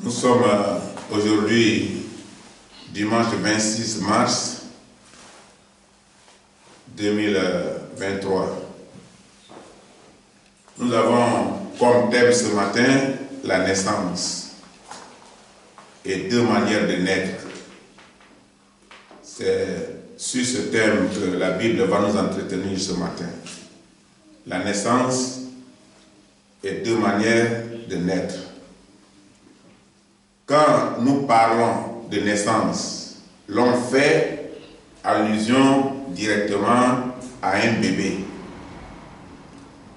Nous sommes aujourd'hui dimanche 26 mars 2023. Nous avons comme thème ce matin la naissance et deux manières de naître. C'est sur ce thème que la Bible va nous entretenir ce matin. La naissance et deux manières de naître. Quand nous parlons de naissance, l'on fait allusion directement à un bébé.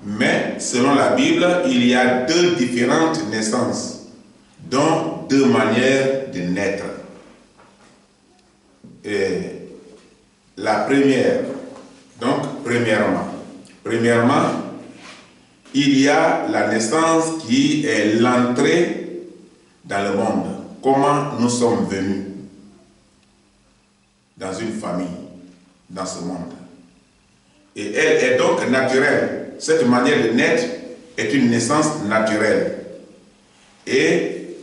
Mais selon la Bible, il y a deux différentes naissances, dont deux manières de naître. Et la première, donc premièrement, il y a la naissance qui est l'entrée dans le monde. Comment nous sommes venus dans une famille, dans ce monde. Et elle est donc naturelle. Cette manière de naître est une naissance naturelle. Et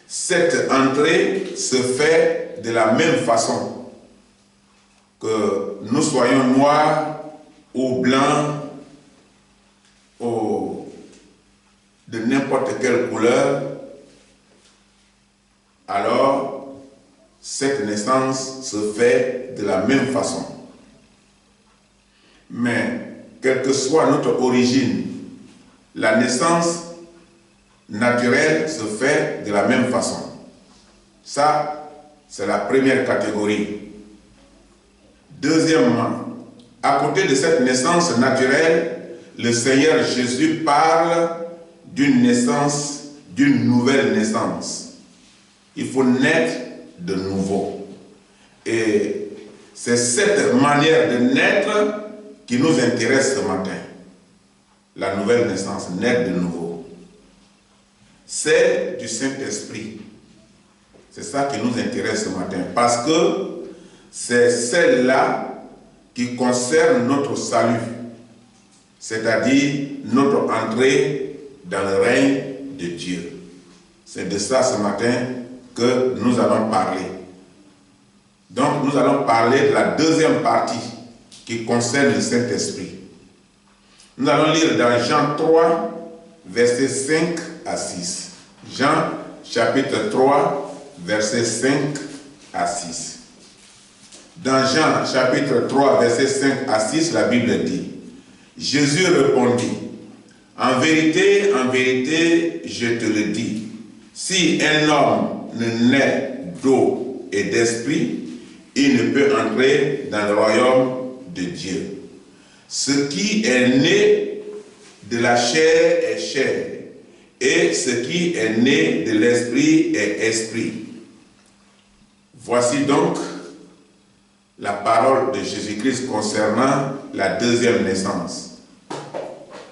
cette entrée se fait de la même façon que nous soyons noirs ou blancs ou de n'importe quelle couleur. Alors, cette naissance se fait de la même façon. Mais, quelle que soit notre origine, la naissance naturelle se fait de la même façon. Ça, c'est la première catégorie. Deuxièmement, à côté de cette naissance naturelle, le Seigneur Jésus parle d'une naissance, d'une nouvelle naissance. Il faut naître de nouveau. Et c'est cette manière de naître qui nous intéresse ce matin. La nouvelle naissance, naître de nouveau. C'est du Saint-Esprit. C'est ça qui nous intéresse ce matin. Parce que c'est celle-là qui concerne notre salut. C'est-à-dire notre entrée dans le règne de Dieu. C'est de ça ce matin que nous allons parler. Donc nous allons parler de la deuxième partie qui concerne le Saint-Esprit. Nous allons lire dans Jean 3, versets 5 à 6. Jean chapitre 3, versets 5 à 6. Dans Jean chapitre 3, versets 5 à 6, la Bible dit: Jésus répondit: en vérité, je te le dis, si un homme ne naît d'eau et d'esprit, il ne peut entrer dans le royaume de Dieu. Ce qui est né de la chair est chair, et ce qui est né de l'esprit est esprit. Voici donc la parole de Jésus-Christ concernant la deuxième naissance.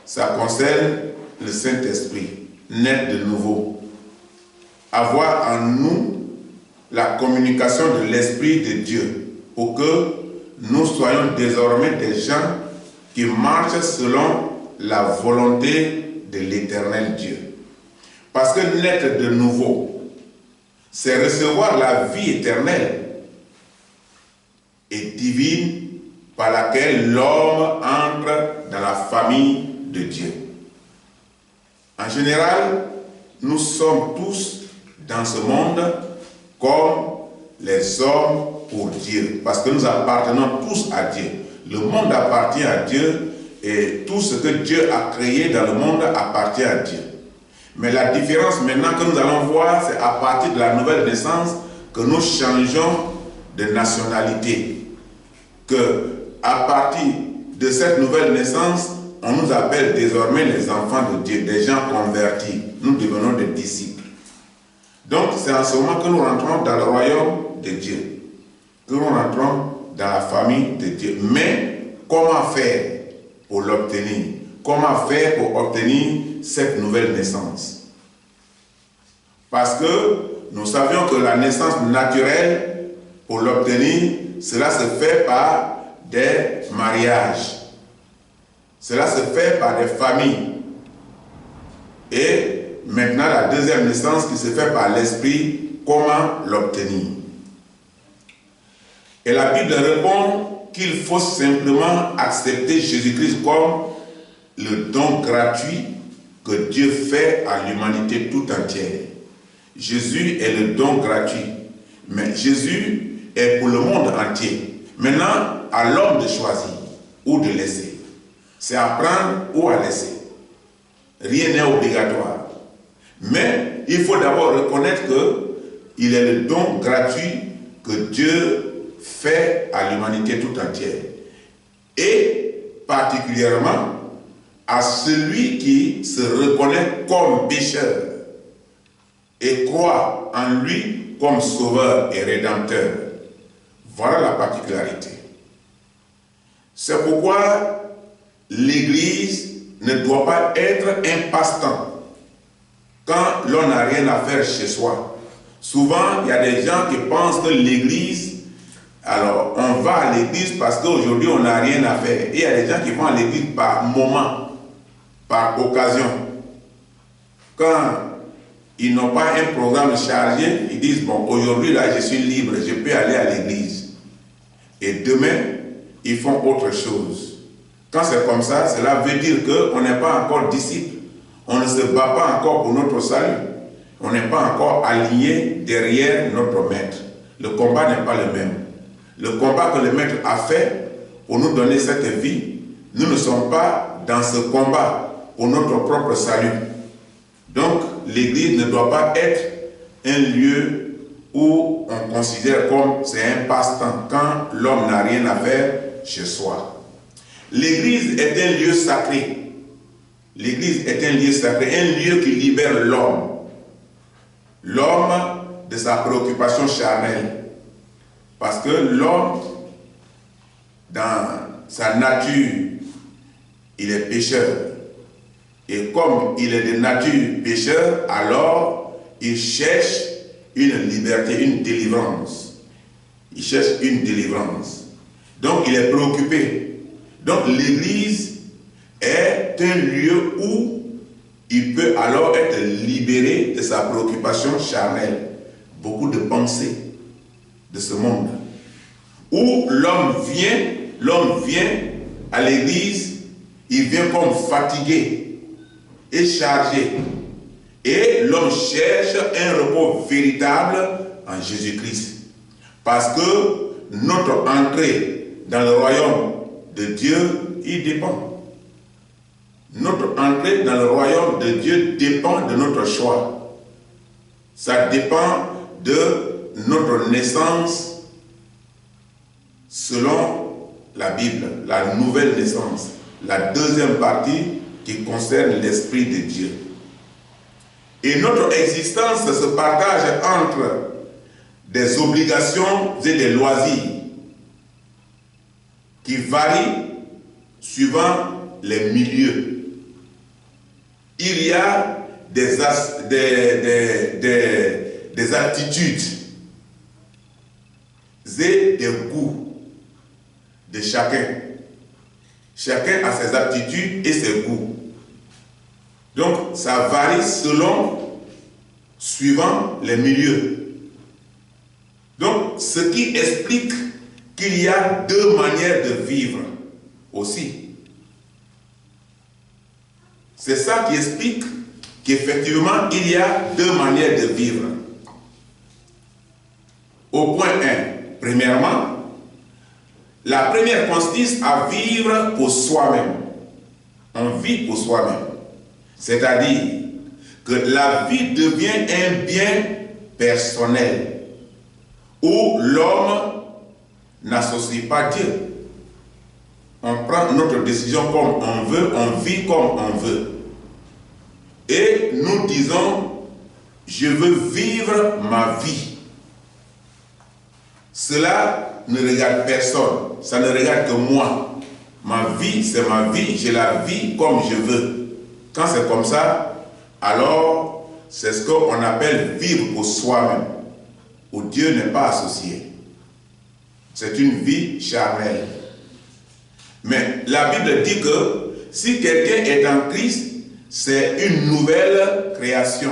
Ça concerne le Saint-Esprit, naître de nouveau. Avoir en nous la communication de l'Esprit de Dieu pour que nous soyons désormais des gens qui marchent selon la volonté de l'Éternel Dieu. Parce que naître de nouveau, c'est recevoir la vie éternelle et divine par laquelle l'homme entre dans la famille de Dieu. En général, nous sommes tous dans ce monde comme les hommes pour Dieu, parce que nous appartenons tous à Dieu. Le monde appartient à Dieu et tout ce que Dieu a créé dans le monde appartient à Dieu. Mais la différence maintenant que nous allons voir, c'est à partir de la nouvelle naissance que nous changeons de nationalité. Que à partir de cette nouvelle naissance, on nous appelle désormais les enfants de Dieu, des gens convertis. Nous devenons des disciples. Donc c'est en ce moment que nous rentrons dans le royaume de Dieu, que nous rentrons dans la famille de Dieu. Mais comment faire pour l'obtenir? Comment faire pour obtenir cette nouvelle naissance? Parce que nous savions que la naissance naturelle, pour l'obtenir, cela se fait par des mariages. Cela se fait par des familles. Et maintenant la deuxième naissance qui se fait par l'Esprit, comment l'obtenir? Et la Bible répond qu'il faut simplement accepter Jésus-Christ comme le don gratuit que Dieu fait à l'humanité tout entière. Jésus est le don gratuit, mais Jésus est pour le monde entier. Maintenant, à l'homme de choisir ou de laisser. C'est à prendre ou à laisser. Rien n'est obligatoire. Mais il faut d'abord reconnaître qu'il est le don gratuit que Dieu fait à l'humanité tout entière. Et particulièrement à celui qui se reconnaît comme pécheur et croit en lui comme sauveur et rédempteur. Voilà la particularité. C'est pourquoi l'Église ne doit pas être un passe-temps quand l'on n'a rien à faire chez soi. Souvent, il y a des gens qui pensent que l'Église, alors on va à l'Église parce qu'aujourd'hui on n'a rien à faire. Et il y a des gens qui vont à l'Église par moment, par occasion. Quand ils n'ont pas un programme chargé, ils disent, bon, aujourd'hui là je suis libre, je peux aller à l'Église. Et demain, ils font autre chose. Quand c'est comme ça, cela veut dire qu'on n'est pas encore disciple. On ne se bat pas encore pour notre salut. On n'est pas encore aligné derrière notre maître. Le combat n'est pas le même. Le combat que le maître a fait pour nous donner cette vie, nous ne sommes pas dans ce combat pour notre propre salut. Donc, l'Église ne doit pas être un lieu où on considère comme c'est un passe-temps quand l'homme n'a rien à faire chez soi. L'Église est un lieu sacré. L'Église est un lieu sacré, un lieu qui libère l'homme. L'homme de sa préoccupation charnelle. Parce que l'homme, dans sa nature, il est pécheur. Et comme il est de nature pécheur, alors il cherche une liberté, une délivrance. Il cherche une délivrance. Donc il est préoccupé. Donc l'Église est un lieu où il peut alors être libéré de sa préoccupation charnelle. Beaucoup de pensées de ce monde. Où l'homme vient à l'Église, il vient comme fatigué et chargé. Et l'homme cherche un repos véritable en Jésus-Christ. Parce que notre entrée dans le royaume de Dieu, il dépend. Notre entrée dans le royaume de Dieu dépend de notre choix. Ça dépend de notre naissance selon la Bible, la nouvelle naissance, la deuxième partie qui concerne l'Esprit de Dieu. Et notre existence se partage entre des obligations et des loisirs qui varient suivant les milieux. Il y a des attitudes et des goûts de chacun. Chacun a ses aptitudes et ses goûts. Donc, ça varie suivant les milieux. Donc, ce qui explique qu'il y a deux manières de vivre aussi. C'est ça qui explique qu'effectivement, il y a deux manières de vivre. Au point 1, premièrement, la première consiste à vivre pour soi-même. On vit pour soi-même. C'est-à-dire que la vie devient un bien personnel où l'homme n'associe pas Dieu. On prend notre décision comme on veut, on vit comme on veut. Et nous disons, je veux vivre ma vie. Cela ne regarde personne, ça ne regarde que moi. Ma vie, c'est ma vie, je la vis comme je veux. Quand c'est comme ça, alors c'est ce qu'on appelle vivre pour soi-même, où Dieu n'est pas associé. C'est une vie charnelle. Mais la Bible dit que si quelqu'un est en Christ, c'est une nouvelle création.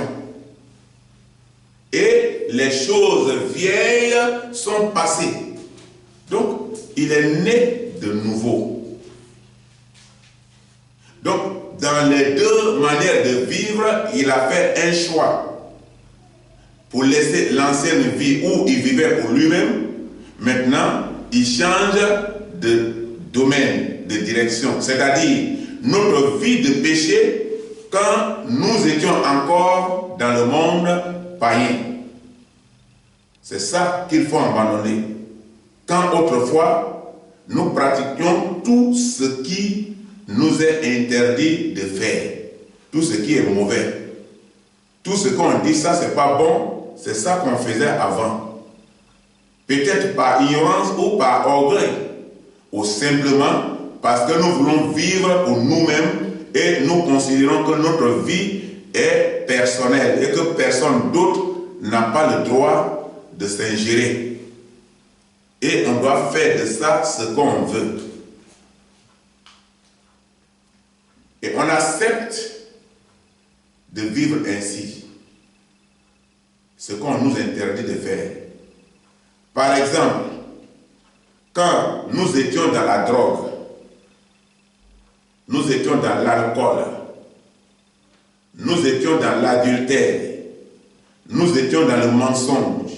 Et les choses vieilles sont passées. Donc, il est né de nouveau. Donc, dans les deux manières de vivre, il a fait un choix pour laisser l'ancienne vie où il vivait pour lui-même. Maintenant, il change de domaine, de direction. C'est-à-dire, notre vie de péché, quand nous étions encore dans le monde païen. C'est ça qu'il faut abandonner. Quand autrefois, nous pratiquions tout ce qui nous est interdit de faire, tout ce qui est mauvais, tout ce qu'on dit, ça c'est pas bon, c'est ça qu'on faisait avant. Peut-être par ignorance ou par orgueil, ou simplement parce que nous voulons vivre pour nous-mêmes et nous considérons que notre vie est personnelle et que personne d'autre n'a pas le droit de s'ingérer. Et on doit faire de ça ce qu'on veut. Et on accepte de vivre ainsi, ce qu'on nous interdit de faire. Par exemple, quand nous étions dans la drogue, nous étions dans l'alcool, nous étions dans l'adultère, nous étions dans le mensonge,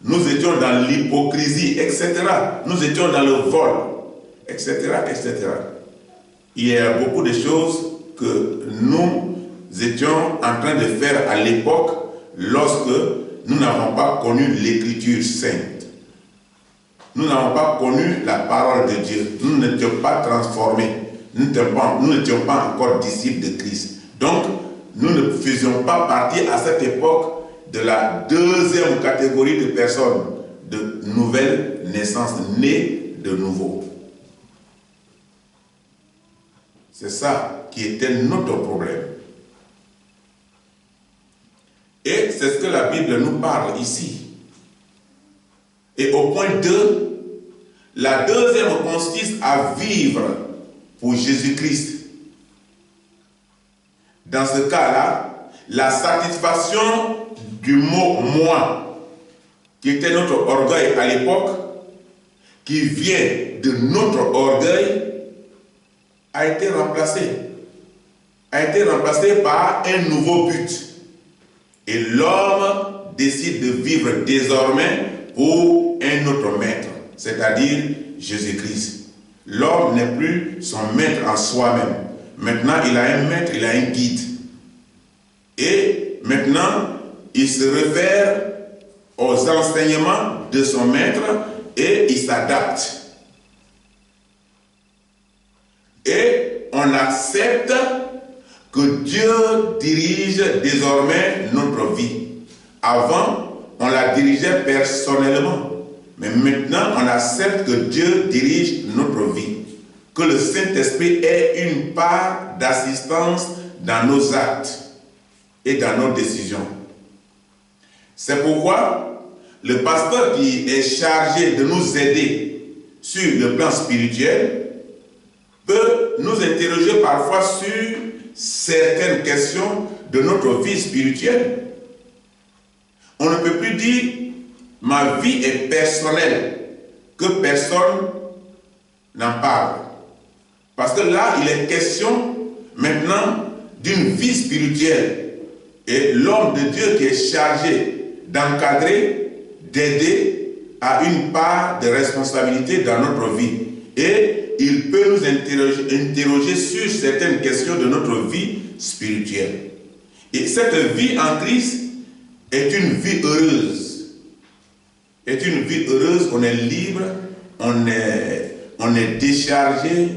nous étions dans l'hypocrisie, etc. Nous étions dans le vol, etc., etc. Il y a beaucoup de choses que nous étions en train de faire à l'époque lorsque nous n'avons pas connu l'écriture sainte. Nous n'avons pas connu la parole de Dieu. Nous n'étions pas transformés. Nous n'étions pas encore disciples de Christ. Donc, nous ne faisions pas partie à cette époque de la deuxième catégorie de personnes de nouvelle naissance, nées de nouveau. C'est ça qui était notre problème. Et c'est ce que la Bible nous parle ici. Et au point 2, la deuxième consiste à vivre pour Jésus-Christ. Dans ce cas-là, la satisfaction du mot « moi », qui était notre orgueil à l'époque, qui vient de notre orgueil, a été remplacée. A été remplacée par un nouveau but. Et l'homme décide de vivre désormais pour un autre maître, c'est-à-dire Jésus-Christ. L'homme n'est plus son maître en soi-même. Maintenant, il a un maître, il a un guide. Et maintenant, il se réfère aux enseignements de son maître et il s'adapte. Et on accepte que Dieu dirige désormais notre vie. Avant, on la dirigeait personnellement. Mais maintenant, on accepte que Dieu dirige notre vie. Que le Saint-Esprit ait une part d'assistance dans nos actes et dans nos décisions. C'est pourquoi le pasteur qui est chargé de nous aider sur le plan spirituel peut nous interroger parfois sur certaines questions de notre vie spirituelle. On ne peut plus dire « ma vie est personnelle », que personne n'en parle. Parce que là, il est question maintenant d'une vie spirituelle. Et l'homme de Dieu qui est chargé d'encadrer, d'aider, a une part de responsabilité dans notre vie. Et il peut nous interroger sur certaines questions de notre vie spirituelle. Et cette vie en Christ est une vie heureuse. Est une vie heureuse, on est libre, on est déchargé,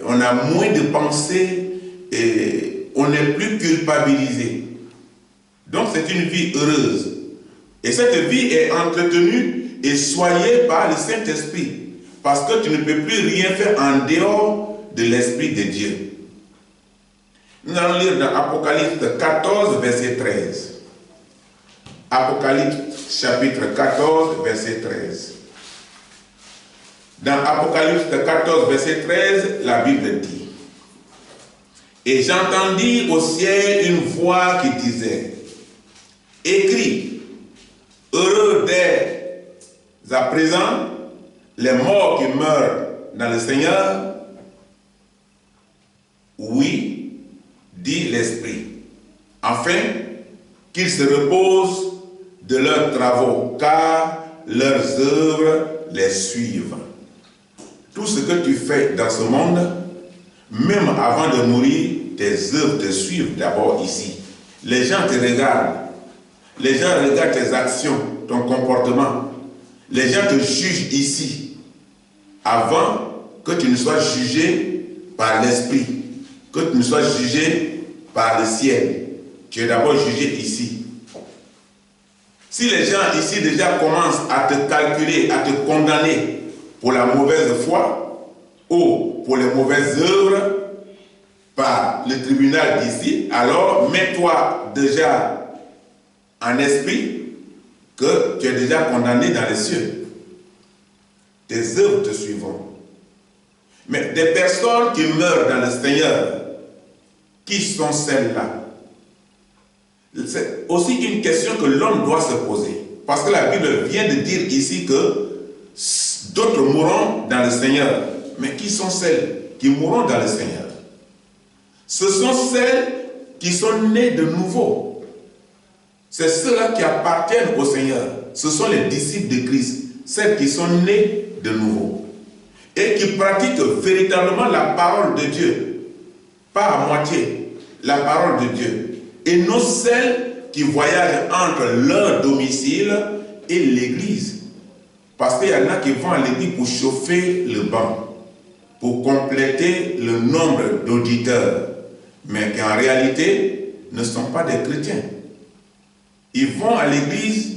on a moins de pensées et on n'est plus culpabilisé. Donc c'est une vie heureuse. Et cette vie est entretenue et soignée par le Saint-Esprit. Parce que tu ne peux plus rien faire en dehors de l'Esprit de Dieu. Nous allons lire dans Apocalypse 14, verset 13. Apocalypse chapitre 14, verset 13. Dans Apocalypse 14, verset 13, la Bible dit: Et j'entendis au ciel une voix qui disait, écris, heureux dès à présent les morts qui meurent dans le Seigneur. Oui, dit l'Esprit, afin qu'ils se reposent de leurs travaux, car leurs œuvres les suivent. Tout ce que tu fais dans ce monde, même avant de mourir, tes œuvres te suivent d'abord ici. Les gens te regardent. Les gens regardent tes actions, ton comportement. Les gens te jugent ici, avant que tu ne sois jugé par l'Esprit, que tu ne sois jugé par le ciel. Tu es d'abord jugé ici. Si les gens ici déjà commencent à te calculer, à te condamner pour la mauvaise foi ou pour les mauvaises œuvres par le tribunal d'ici, alors mets-toi déjà en esprit que tu es déjà condamné dans les cieux. Tes œuvres te suivront. Mais des personnes qui meurent dans le Seigneur, qui sont celles-là? C'est aussi une question que l'homme doit se poser. Parce que la Bible vient de dire ici que d'autres mourront dans le Seigneur. Mais qui sont celles qui mourront dans le Seigneur? Ce sont celles qui sont nées de nouveau. C'est ceux-là qui appartiennent au Seigneur. Ce sont les disciples de Christ. Celles qui sont nées de nouveau. Et qui pratiquent véritablement la parole de Dieu. Pas à moitié. La parole de Dieu. Et non celles qui voyagent entre leur domicile et l'église. Parce qu'il y en a qui vont à l'église pour chauffer le banc, pour compléter le nombre d'auditeurs, mais qui en réalité ne sont pas des chrétiens. Ils vont à l'église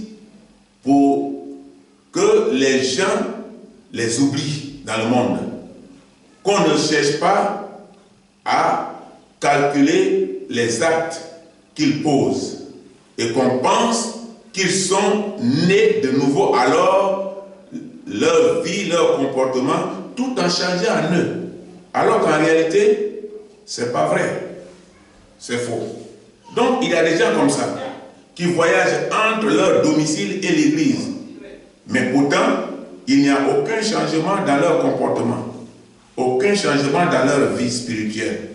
pour que les gens les oublient dans le monde. Qu'on ne cherche pas à calculer les actes qu'ils posent et qu'on pense qu'ils sont nés de nouveau, alors leur vie, leur comportement, tout a changé en eux. Alors qu'en réalité, c'est pas vrai. C'est faux. Donc il y a des gens comme ça qui voyagent entre leur domicile et l'église. Mais pourtant, il n'y a aucun changement dans leur comportement. Aucun changement dans leur vie spirituelle.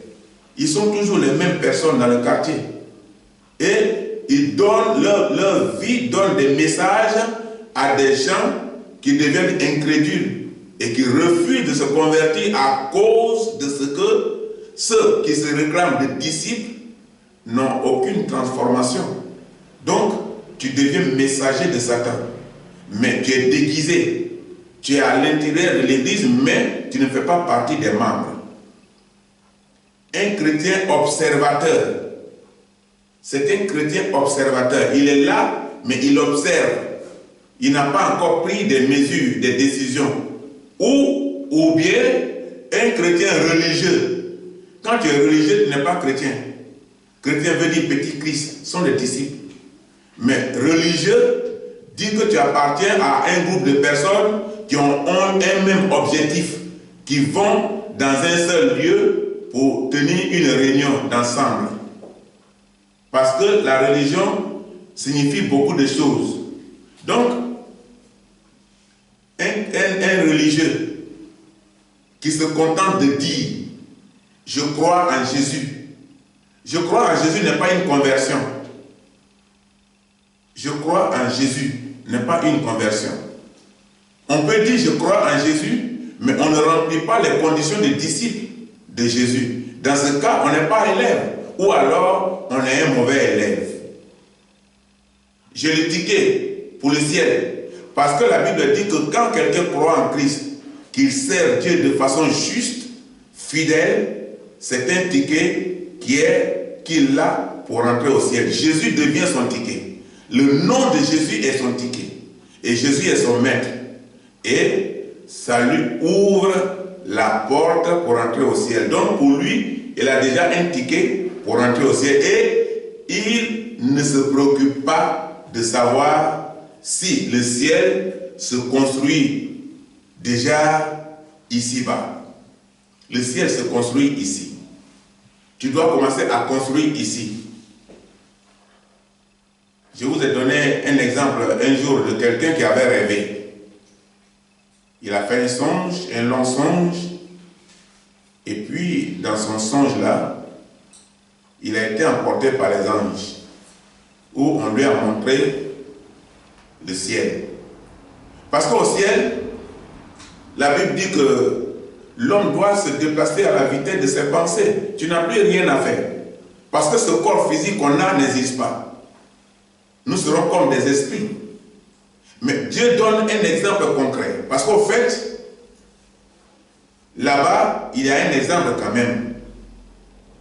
Ils sont toujours les mêmes personnes dans le quartier. Et ils donnent leur vie donne des messages à des gens qui deviennent incrédules et qui refusent de se convertir à cause de ce que ceux qui se réclament de disciples n'ont aucune transformation. Donc, tu deviens messager de Satan. Mais tu es déguisé. Tu es à l'intérieur de l'église, mais tu ne fais pas partie des membres. Un chrétien observateur. C'est un chrétien observateur. Il est là, mais il observe. Il n'a pas encore pris des mesures, des décisions. Ou bien un chrétien religieux. Quand tu es religieux, tu n'es pas chrétien. Chrétien veut dire petit Christ, ce sont des disciples. Mais religieux dit que tu appartiens à un groupe de personnes qui ont un même objectif, qui vont dans un seul lieu pour tenir une réunion d'ensemble. Parce que la religion signifie beaucoup de choses. Donc, un religieux qui se contente de dire « Je crois en Jésus ». Je crois en Jésus n'est pas une conversion. Je crois en Jésus n'est pas une conversion. On peut dire « Je crois en Jésus », mais on ne remplit pas les conditions de disciple de Jésus. Dans ce cas, on n'est pas élève. Ou alors, on est un mauvais élève. J'ai le ticket pour le ciel. Parce que la Bible dit que quand quelqu'un croit en Christ, qu'il sert Dieu de façon juste, fidèle, c'est un ticket qu'il a pour rentrer au ciel. Jésus devient son ticket. Le nom de Jésus est son ticket. Et Jésus est son maître. Et ça lui ouvre la porte pour rentrer au ciel. Donc pour lui, il a déjà un ticket pour rentrer au ciel. Et il ne se préoccupe pas de savoir si le ciel se construit déjà ici-bas. Le ciel se construit ici. tu dois commencer à construire ici. Je vous ai donné un exemple un jour de quelqu'un qui avait rêvé. Il a fait un songe, un long songe, et puis dans son songe-là, il a été emporté par les anges, où on lui a montré le ciel. Parce qu'au ciel, la Bible dit que l'homme doit se déplacer à la vitesse de ses pensées. Tu n'as plus rien à faire. Parce que ce corps physique qu'on a n'existe pas. Nous serons comme des esprits. Mais Dieu donne un exemple concret. Parce qu'au fait, là-bas, il y a un exemple quand même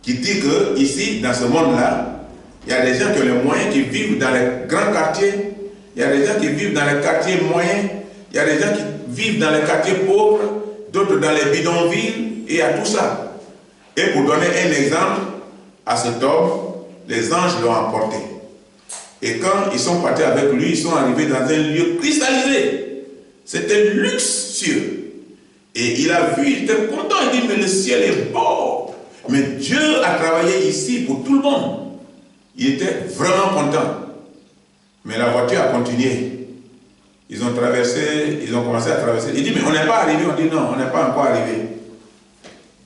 qui dit que ici, dans ce monde-là, il y a des gens qui ont les moyens, qui vivent dans les grands quartiers. Il y a des gens qui vivent dans les quartiers moyens. Il y a des gens qui vivent dans les quartiers pauvres, d'autres dans les bidonvilles, et à tout ça. Et pour donner un exemple à cet homme, les anges l'ont emporté. Et quand ils sont partis avec lui, ils sont arrivés dans un lieu cristallisé. C'était luxueux. Et il a vu, il était content, il dit, mais le ciel est beau. Mais Dieu a travaillé ici pour tout le monde. Il était vraiment content. Mais la voiture a continué. Ils ont traversé, ils ont commencé à traverser. Il dit, mais on n'est pas arrivé. On dit, non, on n'est pas encore arrivé.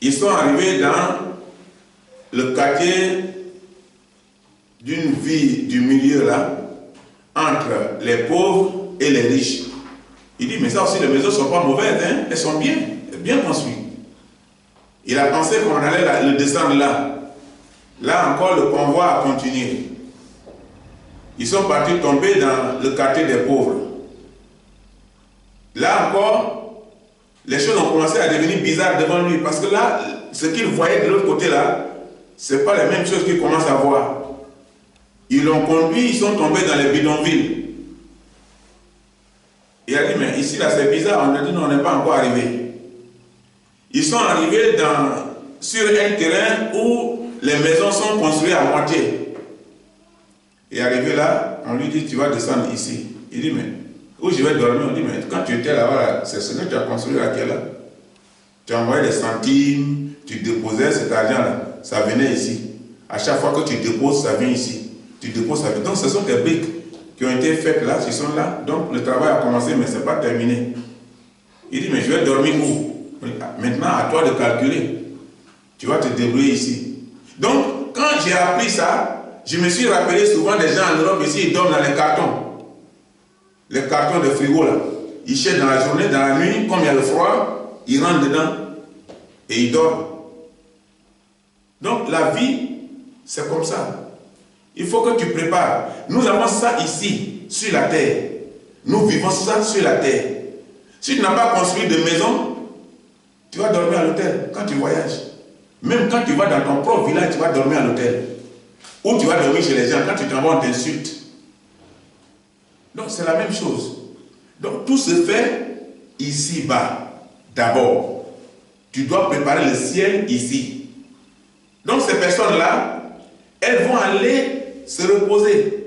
Ils sont arrivés dans le quartier d'une vie du milieu là, entre les pauvres et les riches. Il dit, mais ça aussi, les maisons ne sont pas mauvaises, hein? Elles sont bien construites. Il a pensé qu'on allait le descendre là. Là encore, le convoi a continué. Ils sont partis tomber dans le quartier des pauvres. Là encore, les choses ont commencé à devenir bizarres devant lui, parce que là, ce qu'il voyait de l'autre côté là, ce n'est pas les mêmes choses qu'il commence à voir. Ils l'ont conduit, ils sont tombés dans les bidonvilles. Il a dit, mais ici là c'est bizarre, on a dit non, on n'est pas encore arrivé. Ils sont arrivés sur un terrain où les maisons sont construites à moitié. Et arrivé là, on lui dit, tu vas descendre ici. Il dit, mais où je vais dormir? On dit, mais quand tu étais là-bas, c'est ce que tu as construit là, qui est là. Tu envoyais des centimes, tu déposais cet argent-là, ça venait ici. À chaque fois que tu déposes, ça vient ici. Tu déposes ça. Donc ce sont des briques qui ont été faites là, qui sont là. Donc le travail a commencé, mais ce n'est pas terminé. Il dit, mais je vais dormir où? Maintenant, à toi de calculer. Tu vas te débrouiller ici. Donc, quand j'ai appris ça, je me suis rappelé souvent des gens en Europe ici, ils dorment dans les cartons. Les cartons de frigo là. Ils cherchent dans la journée, dans la nuit, comme il y a le froid, ils rentrent dedans et ils dorment. Donc la vie, c'est comme ça. Il faut que tu prépares. Nous avons ça ici, sur la terre. Nous vivons ça sur la terre. Si tu n'as pas construit de maison, tu vas dormir à l'hôtel quand tu voyages. Même quand tu vas dans ton propre village, tu vas dormir à l'hôtel. Ou tu vas dormir chez les gens. Quand tu t'en vas, on t'insulte. Donc c'est la même chose. Donc tout se fait ici-bas. D'abord, tu dois préparer le ciel ici. Donc ces personnes-là, elles vont aller se reposer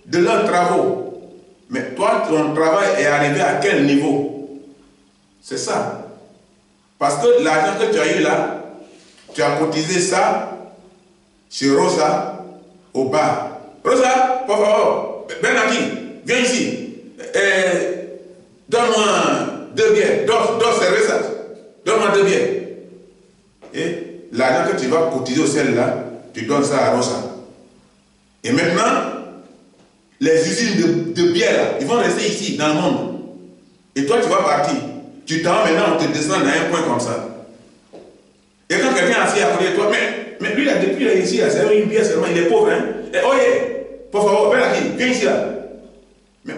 de leurs travaux. Mais toi, ton travail est arrivé à quel niveau? C'est ça. Parce que l'argent que tu as eu là, tu as cotisé ça chez Rosa au bar. Rosa, por favor, ven aquí, viens ici. Donne-moi 2 bières, 2 cervezas. Donne-moi 2 bières. Et l'argent que tu vas cotiser au ciel là, tu donnes ça à Rosa. Et maintenant, les usines de bière là, ils vont rester ici dans le monde. Et toi, tu vas partir. Tu t'en vas maintenant, on te descend dans un coin comme ça. Et quand quelqu'un a fait à côté de toi, mais lui là, depuis là, ici, là, c'est une bière seulement, il est pauvre, hein. Et oye, por favor, viens ici là. Mais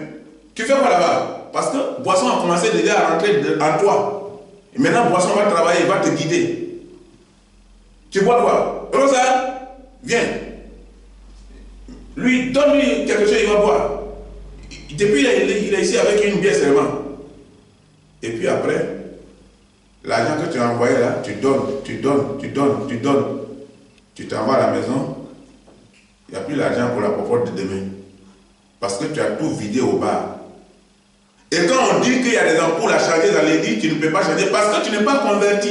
tu fais quoi là-bas? Parce que Boisson a commencé déjà à rentrer en toi. Et maintenant, Boisson va travailler, il va te guider. Tu vois quoi? Rosa, viens. Lui, donne-lui quelque chose, il va boire. Depuis là, il est ici avec une bière seulement. Et puis après, l'argent que tu as envoyé là, tu donnes. Tu t'en vas à la maison, il n'y a plus l'argent pour la popote de demain. Parce que tu as tout vidé au bar. Et quand on dit qu'il y a des ampoules à changer dans l'église, tu ne peux pas changer parce que tu n'es pas converti.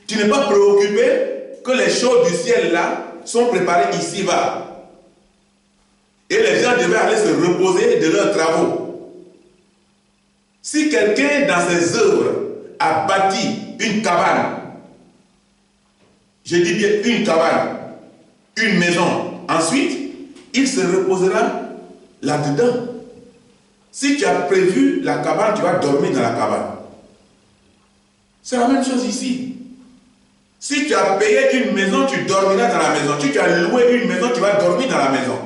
Tu n'es pas préoccupé que les choses du ciel là sont préparées ici-bas. Et les gens devaient aller se reposer de leurs travaux. Si quelqu'un dans ses œuvres a bâti une cabane, je dis bien une cabane, une maison, ensuite, il se reposera là-dedans. Si tu as prévu la cabane, tu vas dormir dans la cabane. C'est la même chose ici. Si tu as payé une maison, tu dormiras dans la maison. Si tu as loué une maison, tu vas dormir dans la maison.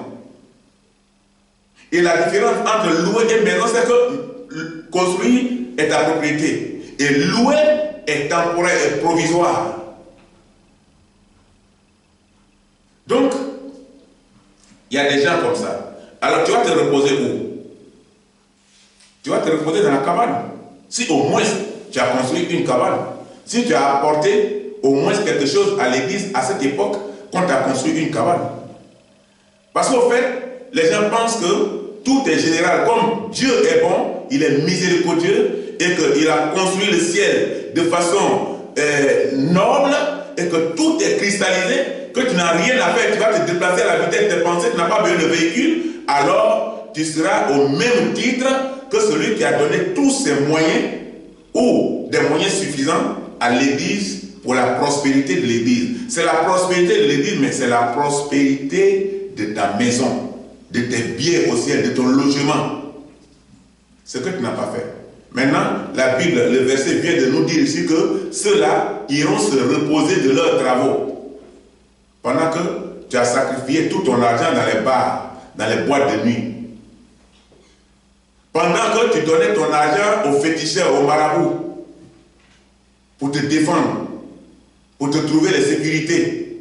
Et la différence entre louer et maison, c'est que construire est ta propriété. Et louer est temporaire et provisoire. Donc, il y a des gens comme ça. Alors tu vas te reposer où? Tu vas te reposer dans la cabane. Si au moins tu as construit une cabane, si tu as apporté au moins quelque chose à l'église à cette époque, quand tu as construit une cabane. Parce qu'au fait, les gens pensent que tout est général. Comme Dieu est bon, il est miséricordieux et qu'il a construit le ciel de façon noble et que tout est cristallisé, que tu n'as rien à faire, tu vas te déplacer à la vitesse des pensées, tu n'as pas besoin de véhicule, alors tu seras au même titre que celui qui a donné tous ses moyens ou des moyens suffisants à l'église pour la prospérité de l'église. C'est la prospérité de l'église, mais c'est la prospérité de ta maison, de tes biens au ciel, de ton logement. Ce que tu n'as pas fait. Maintenant, la Bible, le verset vient de nous dire ici que ceux-là iront se reposer de leurs travaux. Pendant que tu as sacrifié tout ton argent dans les bars, dans les boîtes de nuit. Pendant que tu donnais ton argent aux féticheurs, aux marabouts, pour te défendre, pour te trouver les sécurités.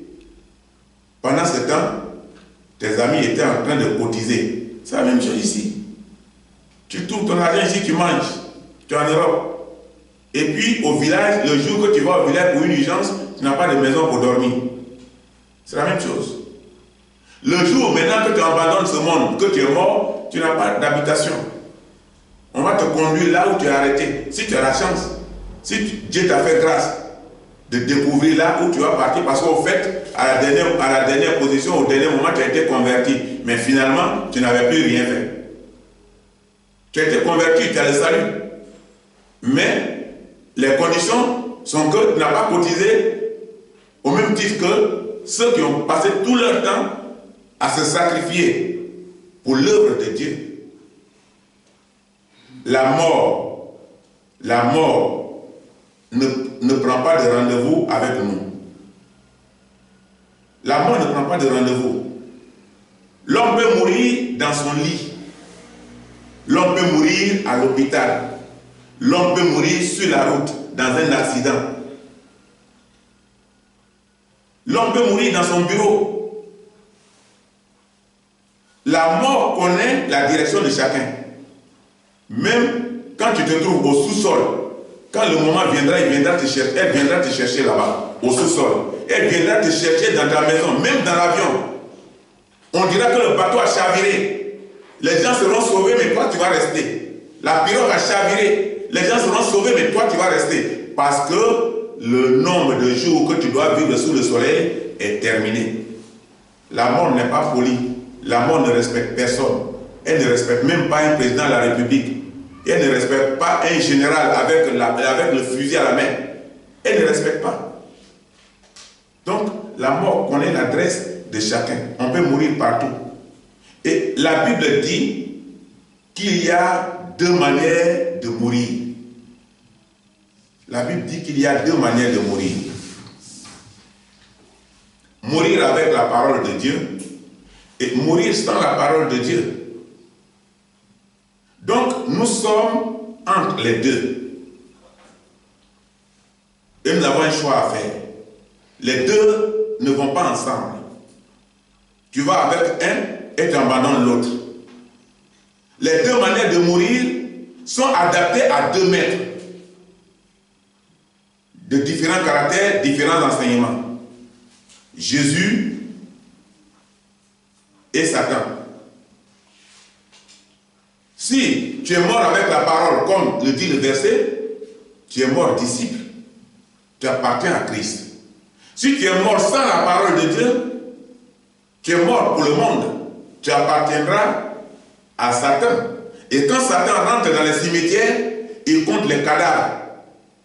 Pendant ce temps, tes amis étaient en train de cotiser. C'est la même chose ici. Tu trouves ton argent ici, tu manges. Tu es en Europe. Et puis au village, le jour que tu vas au village pour une urgence, tu n'as pas de maison pour dormir. C'est la même chose. Le jour maintenant que tu abandonnes ce monde, que tu es mort, tu n'as pas d'habitation. On va te conduire là où tu es arrêté. Si tu as la chance, si Dieu t'a fait grâce de découvrir là où tu vas partir, parce qu'au fait, à la dernière position, au dernier moment, tu as été converti. Mais finalement, tu n'avais plus rien fait. Tu as été converti, tu as le salut. Mais les conditions sont que tu n'as pas cotisé au même titre que ceux qui ont passé tout leur temps à se sacrifier pour l'œuvre de Dieu. La mort ne prend pas de rendez-vous avec nous. La mort ne prend pas de rendez-vous. L'homme peut mourir dans son lit. L'homme peut mourir à l'hôpital. L'homme peut mourir sur la route, dans un accident. L'homme peut mourir dans son bureau. La mort connaît la direction de chacun. Même quand tu te trouves au sous-sol, quand le moment viendra, elle viendra te chercher là-bas, au sous-sol. Elle viendra te chercher dans ta maison, même dans l'avion. On dira que le bateau a chaviré. Les gens seront sauvés, mais toi, tu vas rester. La pirogue a chaviré. Les gens seront sauvés, mais toi, tu vas rester. Parce que le nombre de jours que tu dois vivre sous le soleil est terminé. La mort n'est pas polie. La mort ne respecte personne. Elle ne respecte même pas un président de la République. Elle ne respecte pas un général avec le fusil à la main. Elle ne respecte pas. Donc, la mort connaît l'adresse de chacun. On peut mourir partout. Et la Bible dit qu'il y a deux manières de mourir. La Bible dit qu'il y a deux manières de mourir. Mourir avec la parole de Dieu et mourir sans la parole de Dieu. Donc, nous sommes entre les deux. Et nous avons un choix à faire. Les deux ne vont pas ensemble. Tu vas avec un et tu abandonnes l'autre. Les deux manières de mourir sont adaptées à 2 maîtres. De différents caractères, différents enseignements. Jésus et Satan. Si tu es mort avec la parole, comme le dit le verset, tu es mort disciple. Tu appartiens à Christ. Si tu es mort sans la parole de Dieu, tu es mort pour le monde. Tu appartiendras à Satan. Et quand Satan rentre dans les cimetières, il compte les cadavres.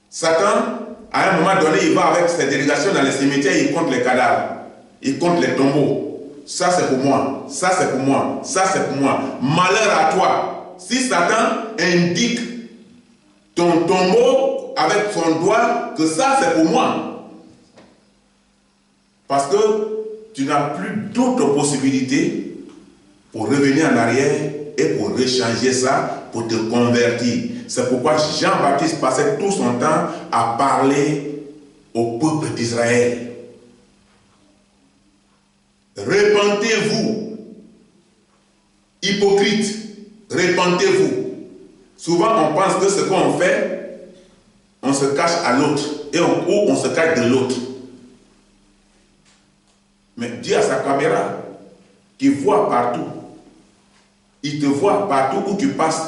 Satan, à un moment donné, il va avec ses délégations dans les cimetières, il compte les cadavres. Il compte les tombeaux. Ça c'est pour moi, ça c'est pour moi, ça c'est pour moi. Malheur à toi. Si Satan indique ton tombeau avec son doigt que ça c'est pour moi. Parce que tu n'as plus d'autres possibilités pour revenir en arrière et pour rechanger ça, pour te convertir. C'est pourquoi Jean-Baptiste passait tout son temps à parler au peuple d'Israël. Repentez-vous, hypocrites, repentez-vous. Souvent on pense que ce qu'on fait, on se cache à l'autre, ou on se cache de l'autre. Mais dis à sa caméra, qui voit partout. Il te voit partout où tu passes,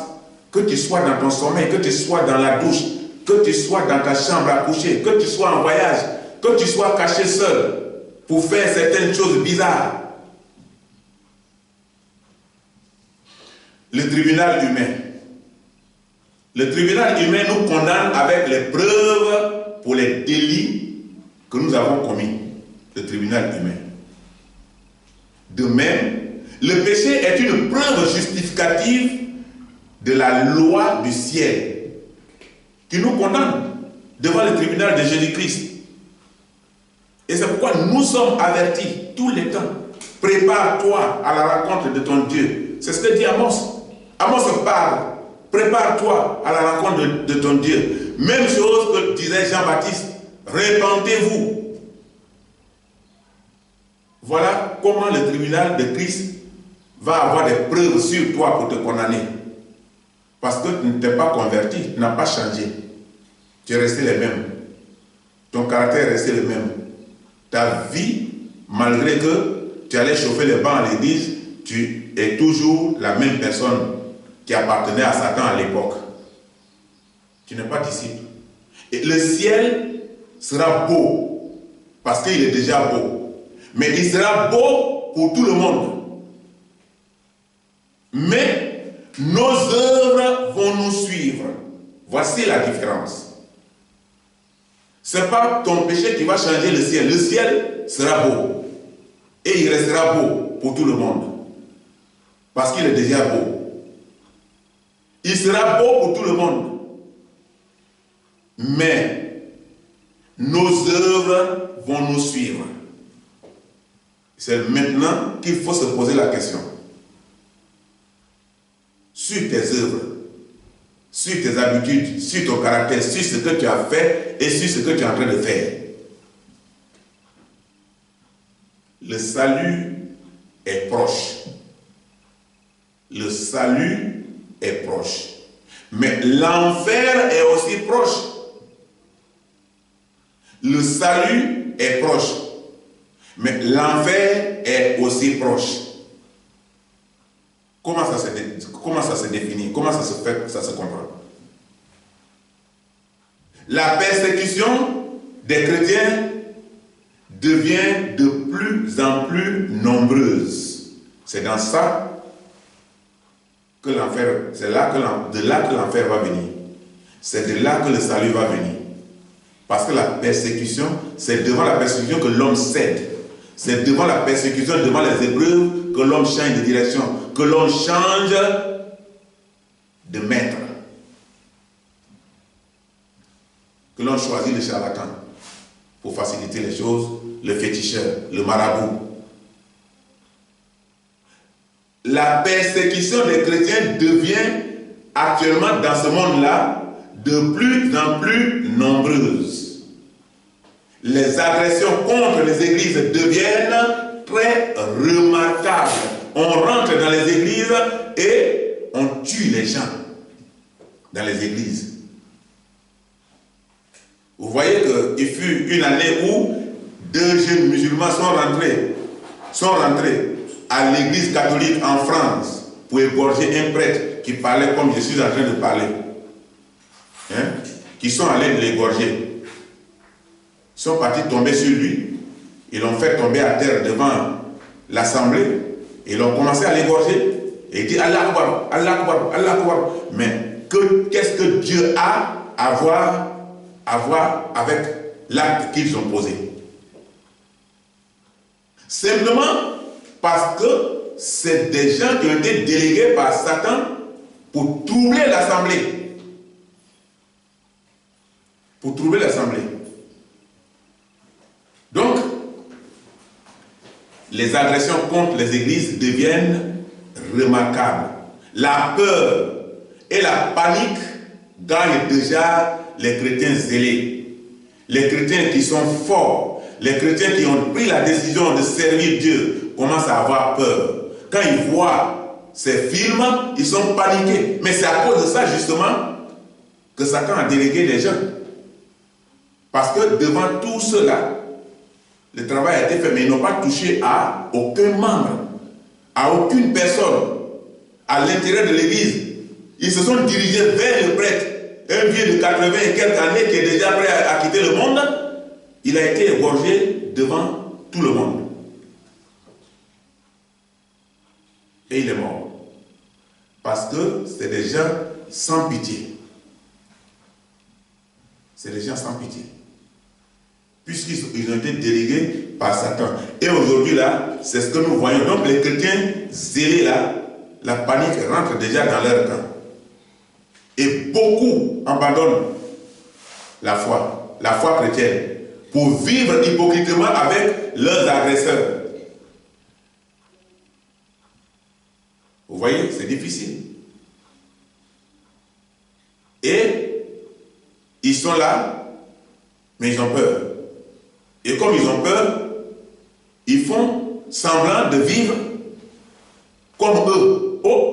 que tu sois dans ton sommeil, que tu sois dans la douche, que tu sois dans ta chambre à coucher, que tu sois en voyage, que tu sois caché seul pour faire certaines choses bizarres. Le tribunal humain. Le tribunal humain nous condamne avec les preuves pour les délits que nous avons commis. Le tribunal humain. De même, le péché est une preuve justificative de la loi du ciel qui nous condamne devant le tribunal de Jésus-Christ. Et c'est pourquoi nous sommes avertis tous les temps. Prépare-toi à la rencontre de ton Dieu. C'est ce que dit Amos. Amos parle. Prépare-toi à la rencontre de ton Dieu. Même chose que disait Jean-Baptiste. Repentez-vous. Voilà comment le tribunal de Christ va avoir des preuves sur toi pour te condamner. Parce que tu ne t'es pas converti, tu n'as pas changé. Tu es resté le même. Ton caractère est resté le même. Ta vie, malgré que tu allais chauffer les bancs à l'église, tu es toujours la même personne qui appartenait à Satan à l'époque. Tu n'es pas disciple. Et le ciel sera beau, parce qu'il est déjà beau. Mais il sera beau pour tout le monde. Mais nos œuvres vont nous suivre. Voici la différence. Ce n'est pas ton péché qui va changer le ciel. Le ciel sera beau. Et il restera beau pour tout le monde. Parce qu'il est déjà beau. Il sera beau pour tout le monde. Mais nos œuvres vont nous suivre. C'est maintenant qu'il faut se poser la question. Sur tes œuvres, sur tes habitudes, sur ton caractère, sur ce que tu as fait et sur ce que tu es en train de faire. Le salut est proche. Le salut est proche. Mais l'enfer est aussi proche. Le salut est proche. Mais l'enfer est aussi proche. Comment ça se définit? Comment ça se fait? Ça se comprend? La persécution des chrétiens devient de plus en plus nombreuse. C'est dans ça que l'enfer, c'est de là que l'enfer va venir. C'est de là que le salut va venir. Parce que la persécution, c'est devant la persécution que l'homme cède. C'est devant la persécution, devant les épreuves, que l'homme change de direction, que l'homme change de maître. Que l'on choisit le charlatan pour faciliter les choses, le féticheur, le marabout. La persécution des chrétiens devient actuellement dans ce monde-là de plus en plus nombreuse. Les agressions contre les églises deviennent très remarquables. On rentre dans les églises et on tue les gens dans les églises. Vous voyez qu'il fut une année où 2 jeunes musulmans sont rentrés à l'église catholique en France pour égorger un prêtre qui parlait comme je suis en train de parler. Qui sont allés l'égorger. Ils sont partis tomber sur lui Ils l'ont fait tomber à terre devant l'assemblée et ils ont commencé à l'égorger. Et il dit Allah Akbar, Allah Akbar, Allah Akbar. Mais qu'est-ce que Dieu a à voir avec l'acte qu'ils ont posé? Simplement parce que c'est des gens qui ont été délégués par Satan pour troubler l'assemblée. Pour troubler l'assemblée. Donc, les agressions contre les églises deviennent remarquables. La peur et la panique gagnent déjà les chrétiens zélés. Les chrétiens qui sont forts, les chrétiens qui ont pris la décision de servir Dieu commencent à avoir peur. Quand ils voient ces films, ils sont paniqués. Mais c'est à cause de ça justement que Satan a délégué les gens. Parce que devant tout cela, le travail a été fait, mais ils n'ont pas touché à aucun membre, à aucune personne, à l'intérieur de l'église. Ils se sont dirigés vers le prêtre, un vieux de 80 et quelques années qui est déjà prêt à quitter le monde. Il a été égorgé devant tout le monde. Et il est mort. Parce que c'est des gens sans pitié. C'est des gens sans pitié. Puisqu'ils ont été délégués par Satan. Et aujourd'hui, là, c'est ce que nous voyons. Donc, les chrétiens zélés, là, la panique rentre déjà dans leur camp. Et beaucoup abandonnent la foi chrétienne, pour vivre hypocritement avec leurs agresseurs. Vous voyez, c'est difficile. Et ils sont là, mais ils ont peur. Et comme ils ont peur, ils font semblant de vivre comme eux.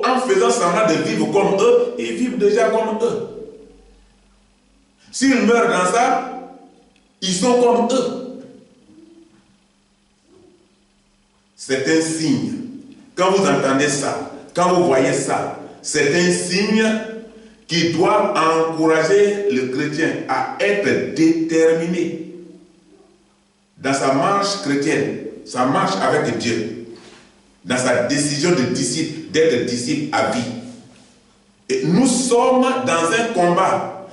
En faisant semblant de vivre comme eux, ils vivent déjà comme eux. S'ils meurent dans ça, ils sont comme eux. C'est un signe. Quand vous entendez ça, quand vous voyez ça, c'est un signe qui doit encourager le chrétien à être déterminé dans sa marche chrétienne, sa marche avec Dieu, dans sa décision de disciple, d'être disciple à vie. Et nous sommes dans un combat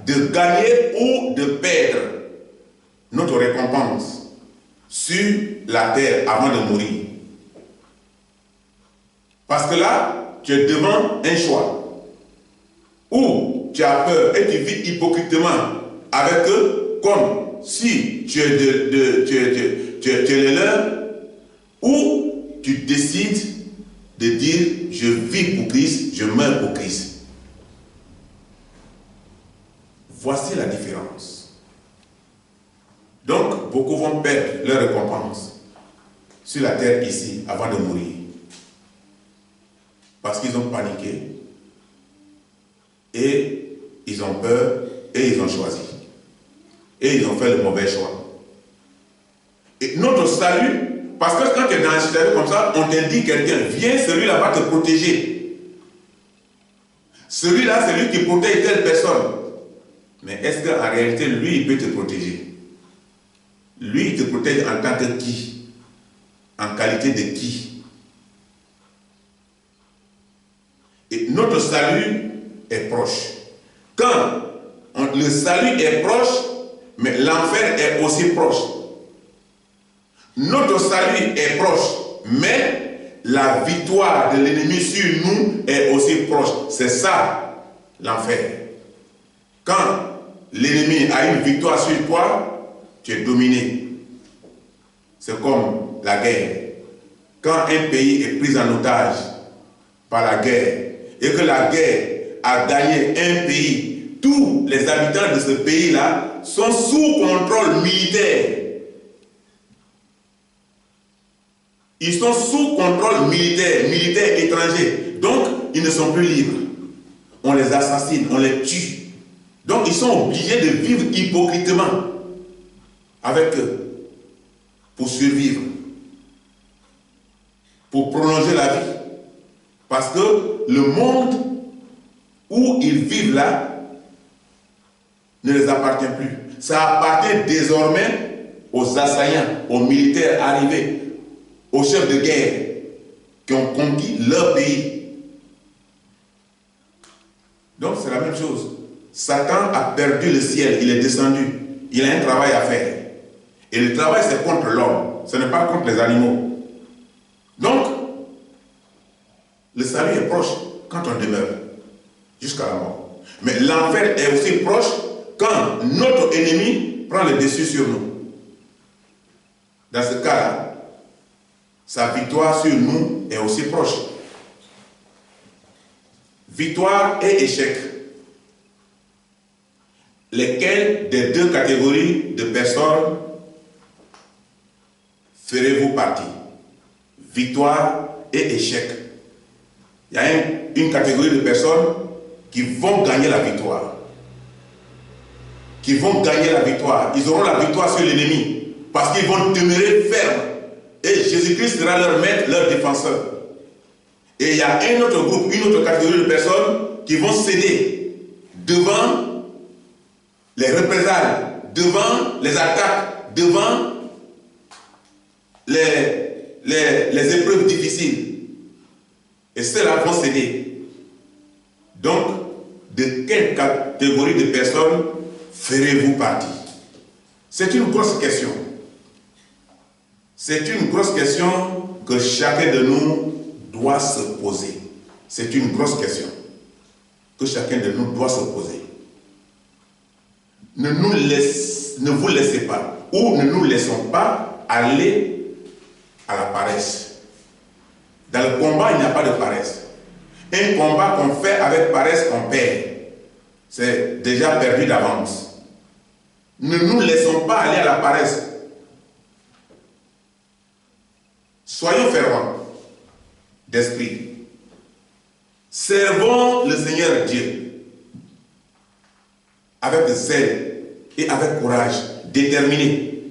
de gagner ou de perdre notre récompense sur la terre avant de mourir. Parce que là, tu es devant un choix. Ou tu as peur et tu vis hypocritement avec eux, comme si tu es le leur, ou tu décides de dire je vis pour Christ, je meurs pour Christ. Voici la différence. Donc, beaucoup vont perdre leur récompense sur la terre ici avant de mourir. Parce qu'ils ont paniqué et ils ont peur et ils ont choisi. Et ils ont fait le mauvais choix. Et notre salut, parce que quand tu es dans un salut comme ça, on t'indique quelqu'un, viens, celui-là va te protéger. Celui-là, c'est lui qui protège telle personne. Mais est-ce qu'en réalité, lui, il peut te protéger? Lui, il te protège en tant que qui? En qualité de qui? Et notre salut est proche. Quand le salut est proche, mais l'enfer est aussi proche. Notre salut est proche, mais la victoire de l'ennemi sur nous est aussi proche. C'est ça, l'enfer. Quand l'ennemi a une victoire sur toi, tu es dominé. C'est comme la guerre. Quand un pays est pris en otage par la guerre, et que la guerre a gagné un pays, tous les habitants de ce pays-là sont sous contrôle militaire. Ils sont sous contrôle militaire étranger. Donc, ils ne sont plus libres. On les assassine, on les tue. Donc, ils sont obligés de vivre hypocritement avec eux pour survivre, pour prolonger la vie. Parce que le monde où ils vivent là ne les appartient plus. Ça appartient désormais aux assaillants, aux militaires arrivés, aux chefs de guerre qui ont conquis leur pays. Donc c'est la même chose. Satan a perdu le ciel, il est descendu. Il a un travail à faire. Et le travail, c'est contre l'homme, ce n'est pas contre les animaux. Donc, le salut est proche quand on demeure, jusqu'à la mort. Mais l'enfer est aussi proche quand notre ennemi prend le dessus sur nous. Dans ce cas-là, sa victoire sur nous est aussi proche. Victoire et échec. Lesquelles des deux catégories de personnes ferez-vous partie? Victoire et échec. Il y a une catégorie de personnes qui vont gagner la victoire. Qui vont gagner la victoire. Ils auront la victoire sur l'ennemi parce qu'ils vont demeurer fermes. Et Jésus-Christ sera leur maître, leur défenseur. Et il y a un autre groupe, une autre catégorie de personnes qui vont céder devant les représailles, devant les attaques, devant les épreuves difficiles. Et ceux-là vont céder. Donc, de quelle catégorie de personnes ferez-vous partie? C'est une grosse question. C'est une grosse question que chacun de nous doit se poser. C'est une grosse question que chacun de nous doit se poser. Ne vous laissez pas, ou ne nous laissons pas aller à la paresse. Dans le combat, il n'y a pas de paresse. Un combat qu'on fait avec paresse, on perd. C'est déjà perdu d'avance. Ne nous laissons pas aller à la paresse. Soyons fervents d'esprit. Servons le Seigneur Dieu avec zèle et avec courage, déterminé.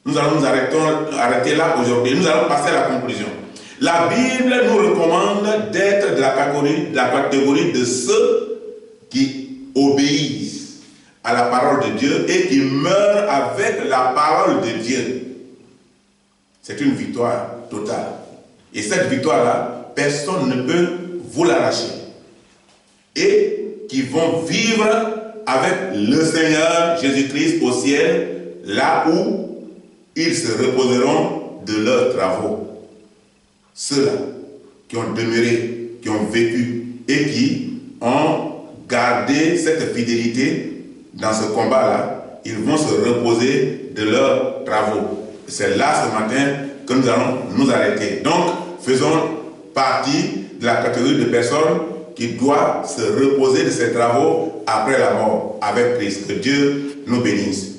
Nous allons nous arrêter là aujourd'hui. Nous allons passer à la conclusion. La Bible nous recommande d'être de la catégorie de ceux qui obéissent à la parole de Dieu et qui meurent avec la parole de Dieu. C'est une victoire totale. Et cette victoire-là, personne ne peut vous l'arracher. Et qui vont vivre avec le Seigneur Jésus-Christ au ciel, là où ils se reposeront de leurs travaux. Ceux-là qui ont demeuré, qui ont vécu et qui ont gardé cette fidélité dans ce combat-là, ils vont se reposer de leurs travaux. C'est là ce matin que nous allons nous arrêter. Donc, faisons partie de la catégorie de personnes qui doivent se reposer de ses travaux après la mort avec Christ. Que Dieu nous bénisse.